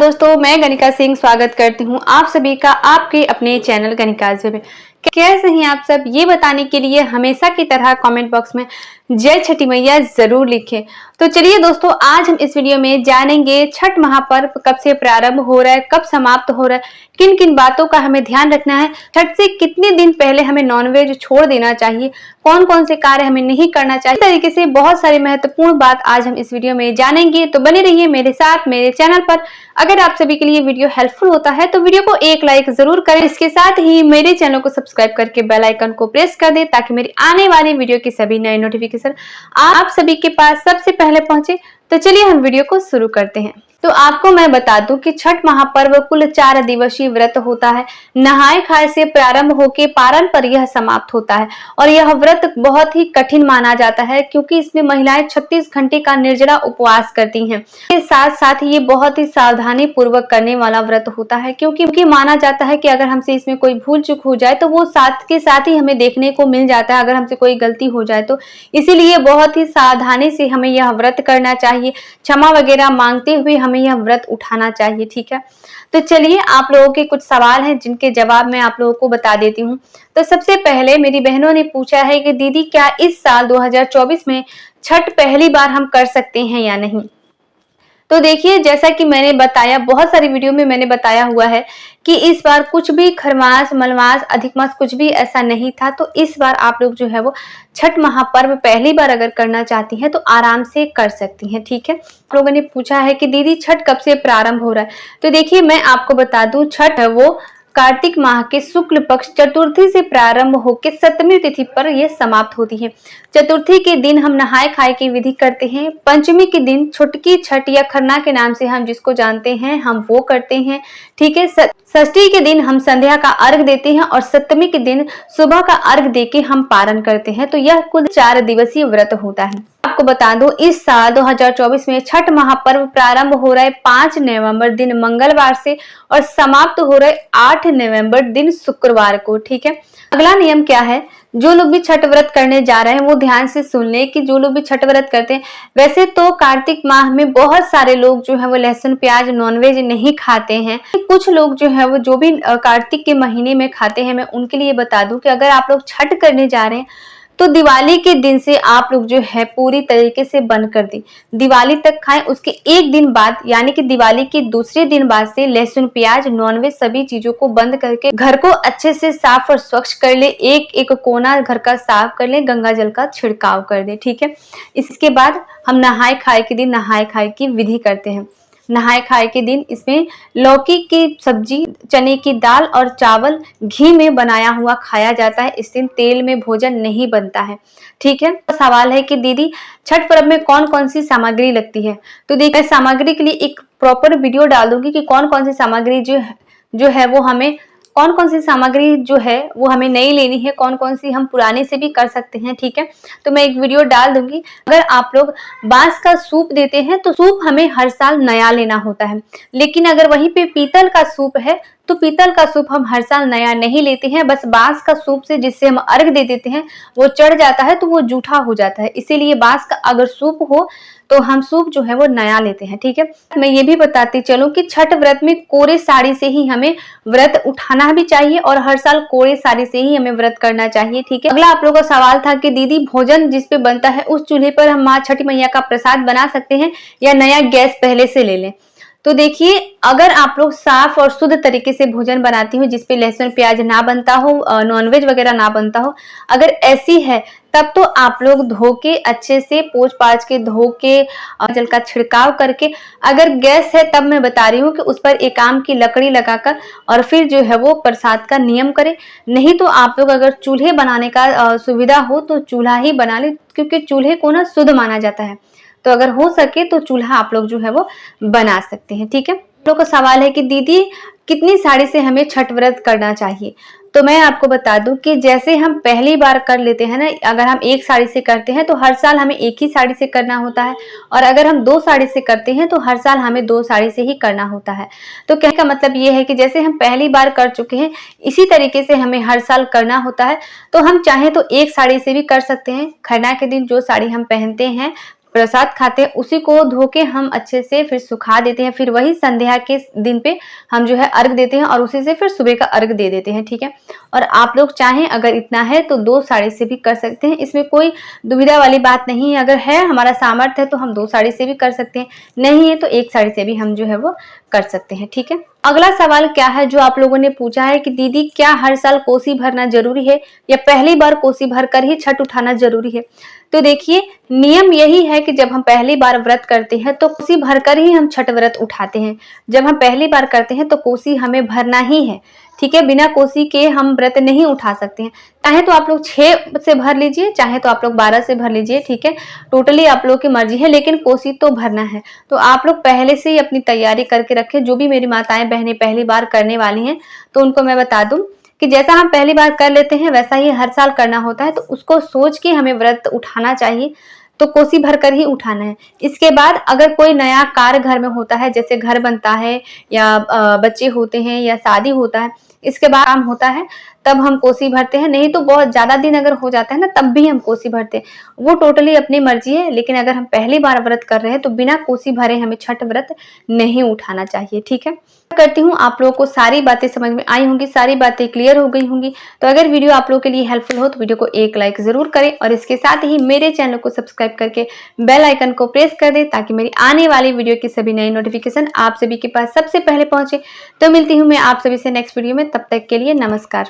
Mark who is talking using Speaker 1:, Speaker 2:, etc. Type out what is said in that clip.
Speaker 1: दोस्तों, मैं गणिका सिंह स्वागत करती हूँ आप सभी का आपके अपने चैनल गणिकाज़ में। कैसे हैं आप सब, ये बताने के लिए हमेशा की तरह कमेंट बॉक्स में जय छठी मैया जरूर लिखें। तो चलिए दोस्तों, आज हम इस वीडियो में जानेंगे छठ महापर्व कब से प्रारंभ हो रहा है, कब समाप्त हो रहा है, किन किन बातों का हमें ध्यान रखना है, छठ से कितने दिन पहले हमें नॉनवेज छोड़ देना चाहिए, कौन कौन से कार्य हमें नहीं करना चाहिए। इस तरीके से बहुत सारी महत्वपूर्ण बात आज हम इस वीडियो में जानेंगे। तो बने रहिए मेरे साथ मेरे चैनल पर। अगर आप सभी के लिए वीडियो हेल्पफुल होता है तो वीडियो को एक लाइक जरूर करें। इसके साथ ही मेरे चैनल को सब्सक्राइब करके बेल आइकन को प्रेस कर दें ताकि मेरी आने वाली वीडियो की सभी नए नोटिफिकेशन आप सभी के पास सबसे पहले पहुंचे। तो चलिए हम वीडियो को शुरू करते हैं। तो आपको मैं बता दूं कि छठ महापर्व कुल 4 दिवसीय व्रत होता है। नहाय खाए से प्रारंभ होकर पारण पर यह समाप्त होता है और यह व्रत बहुत ही कठिन माना जाता है क्योंकि इसमें महिलाएं 36 घंटे का निर्जला उपवास करती हैं। इसके साथ साथ ये बहुत ही सावधानी पूर्वक करने वाला व्रत होता है क्योंकि माना जाता है कि अगर हमसे इसमें कोई भूल चूक हो जाए तो वो साथ के साथ ही हमें देखने को मिल जाता है अगर हमसे कोई गलती हो जाए तो। इसीलिए बहुत ही सावधानी से हमें यह व्रत करना चाहिए। क्षमा वगैरह मांगते हुए हमें यह व्रत उठाना चाहिए, ठीक है। तो चलिए, आप लोगों के कुछ सवाल हैं जिनके जवाब मैं आप लोगों को बता देती हूँ। तो सबसे पहले मेरी बहनों ने पूछा है कि दीदी क्या इस साल 2024 में छठ पहली बार हम कर सकते हैं या नहीं। तो देखिए, जैसा कि मैंने बताया, बहुत सारी वीडियो में मैंने बताया हुआ है कि इस बार कुछ भी खरमास मलमास अधिक मास कुछ भी ऐसा नहीं था। तो इस बार आप लोग जो है वो छठ महापर्व पहली बार अगर करना चाहती हैं तो आराम से कर सकती हैं, ठीक है। आप लोगों ने पूछा है कि दीदी छठ कब से प्रारंभ हो रहा है। तो देखिए, मैं आपको बता दूं, छठ है वो कार्तिक माह के शुक्ल पक्ष चतुर्थी से प्रारंभ होकर सप्तमी तिथि पर यह समाप्त होती है। चतुर्थी के दिन हम नहाय खाए की विधि करते हैं। पंचमी के दिन छुटकी छठ या खरना के नाम से हम जिसको जानते हैं हम वो करते हैं, ठीक है। षष्ठी के दिन हम संध्या का अर्घ देते हैं और सप्तमी के दिन सुबह का अर्घ देके हम पारण करते हैं। तो यह कुल 4 दिवसीय व्रत होता है। आपको बता दूं, इस साल 2024 में छठ महापर्व प्रारंभ हो रहा है 5 नवंबर दिन मंगलवार से और समाप्त हो रहा है 8 नवंबर दिन शुक्रवार को, ठीक है। अगला नियम क्या है, जो लोग भी छठ व्रत करने जा रहे हैं वो ध्यान से सुन ले कि जो लोग भी छठ व्रत करते हैं, वैसे तो कार्तिक माह में बहुत सारे लोग जो है वो लहसुन प्याज नॉनवेज नहीं खाते हैं। कुछ लोग जो है वो जो भी कार्तिक के महीने में खाते हैं, मैं उनके लिए बता दूं कि अगर आप लोग छठ करने जा रहे हैं तो दिवाली के दिन से आप लोग जो है पूरी तरीके से बंद कर दें। दिवाली तक खाएं, उसके एक दिन बाद यानी कि दिवाली के दूसरे दिन बाद से लहसुन प्याज नॉनवेज सभी चीजों को बंद करके घर को अच्छे से साफ और स्वच्छ कर ले। एक एक कोना घर का साफ कर ले, गंगा जल का छिड़काव कर दे, ठीक है। इसके बाद हम नहाय खाए के दिन नहाय खाए की विधि करते हैं। नहाय खाए के दिन इसमें लौकी की सब्जी, चने की दाल और चावल घी में बनाया हुआ खाया जाता है। इस दिन तेल में भोजन नहीं बनता है, ठीक है। तो सवाल है कि दीदी छठ पर्व में कौन कौन सी सामग्री लगती है। तो देखिए, सामग्री के लिए एक प्रॉपर वीडियो डाल दूंगी कि कौन कौन सी सामग्री जो है वो हमें कौन कौन सी सामग्री जो है वो हमें नई लेनी है, कौन कौन सी हम पुराने से भी कर सकते हैं, ठीक है। तो मैं एक वीडियो डाल दूंगी। अगर आप लोग बांस का सूप देते हैं तो सूप हमें हर साल नया लेना होता है, लेकिन अगर वहीं पे पीतल का सूप है तो पीतल का सूप हम हर साल नया नहीं लेते हैं। बस बांस का सूप से जिससे हम अर्घ दे देते हैं वो चढ़ जाता है तो वो जूठा हो जाता है। इसीलिए बांस का अगर सूप हो तो हम सूप जो है वो नया लेते हैं, ठीक है। मैं ये भी बताती चलूं कि छठ व्रत में कोरे साड़ी से ही हमें व्रत उठाना भी चाहिए और हर साल कोरे साड़ी से ही हमें व्रत करना चाहिए, ठीक है। अगला आप लोगों का सवाल था कि दीदी भोजन जिस पे बनता है उस चूल्हे पर हम माँ छठी मैया का प्रसाद बना सकते हैं या नया गैस पहले से ले लें। तो देखिए, अगर आप लोग साफ और शुद्ध तरीके से भोजन बनाती हो जिसपे लहसुन प्याज ना बनता हो, नॉनवेज वगैरह ना बनता हो, अगर ऐसी है तब तो आप लोग धो के अच्छे से पोंछ पाछ के धो के जल का छिड़काव करके, अगर गैस है तब मैं बता रही हूँ कि उस पर एक आम की लकड़ी लगाकर और फिर जो है वो प्रसाद का नियम करें। नहीं तो आप लोग अगर चूल्हे बनाने का सुविधा हो तो चूल्हा ही बना ले, क्योंकि चूल्हे को ना शुद्ध माना जाता है। तो अगर हो सके तो चूल्हा आप लोग जो है वो बना सकते हैं, ठीक है। आप लोग का सवाल है कि दीदी कितनी साड़ी से हमें छठ व्रत करना चाहिए। तो मैं आपको बता दूं कि जैसे हम पहली बार कर लेते हैं ना, अगर हम एक साड़ी से करते हैं तो हर साल हमें एक ही साड़ी से करना होता है, और अगर हम 2 साड़ी से करते हैं तो हर साल हमें 2 साड़ी से ही करना होता है। तो कहने का मतलब ये है कि जैसे हम पहली बार कर चुके हैं इसी तरीके से हमें हर साल करना होता है। तो हम चाहें तो एक साड़ी से भी कर सकते हैं। खरना के दिन जो साड़ी हम पहनते हैं प्रसाद खाते हैं उसी को धो के हम अच्छे से फिर सुखा देते हैं। फिर वही संध्या के दिन पे हम जो है अर्घ देते हैं और उसी से फिर सुबह का अर्घ दे देते हैं, ठीक है। और आप लोग चाहें अगर इतना है तो 2 साड़ी से भी कर सकते हैं, इसमें कोई दुविधा वाली बात नहीं है। अगर है हमारा सामर्थ्य है तो हम 2 साड़ी से भी कर सकते हैं, नहीं है तो 1 साड़ी से भी हम जो है वो कर सकते हैं, ठीक है। अगला सवाल क्या है जो आप लोगों ने पूछा है कि दीदी क्या हर साल कोसी भरना जरूरी है या पहली बार कोसी भरकर ही छठ उठाना जरूरी है? तो देखिए, नियम यही है कि जब हम पहली बार व्रत करते हैं तो कोसी भरकर ही हम छठ व्रत उठाते हैं। जब हम पहली बार करते हैं तो कोसी हमें भरना ही है, ठीक है। बिना कोसी के हम व्रत नहीं उठा सकते हैं। चाहे तो आप लोग 6 से भर लीजिए, चाहे तो आप लोग 12 से भर लीजिए, ठीक है। टोटली आप लोग की मर्जी है, लेकिन कोसी तो भरना है। तो आप लोग पहले से ही अपनी तैयारी करके रखें। जो भी मेरी माताएं बहनें पहली बार करने वाली हैं तो उनको मैं बता दूं कि जैसा हम पहली बार कर लेते हैं वैसा ही हर साल करना होता है। तो उसको सोच के हमें व्रत उठाना चाहिए, तो कोसी भरकर ही उठाना है। इसके बाद अगर कोई नया कार्य घर में होता है, जैसे घर बनता है या बच्चे होते हैं या शादी होता है, इसके बाद काम होता है, तब हम कोसी भरते हैं। नहीं तो बहुत ज्यादा दिन अगर हो जाता है ना तब भी हम कोसी भरते हैं, वो टोटली अपनी मर्जी है। लेकिन अगर हम पहली बार व्रत कर रहे हैं तो बिना कोसी भरे हमें छठ व्रत नहीं उठाना चाहिए, ठीक है। करती हूँ आप लोगों को सारी बातें समझ में आई होंगी, सारी बातें क्लियर हो गई होंगी। तो अगर वीडियो आप लोगों के लिए हेल्पफुल हो तो वीडियो को एक लाइक जरूर करें और इसके साथ ही मेरे चैनल को सब्सक्राइब करके बेल आइकन को प्रेस कर दें ताकि मेरी आने वाली वीडियो की सभी नई नोटिफिकेशन आप सभी के पास सबसे पहले पहुंचे। तो मिलती हूँ मैं आप सभी से नेक्स्ट वीडियो में, तब तक के लिए नमस्कार।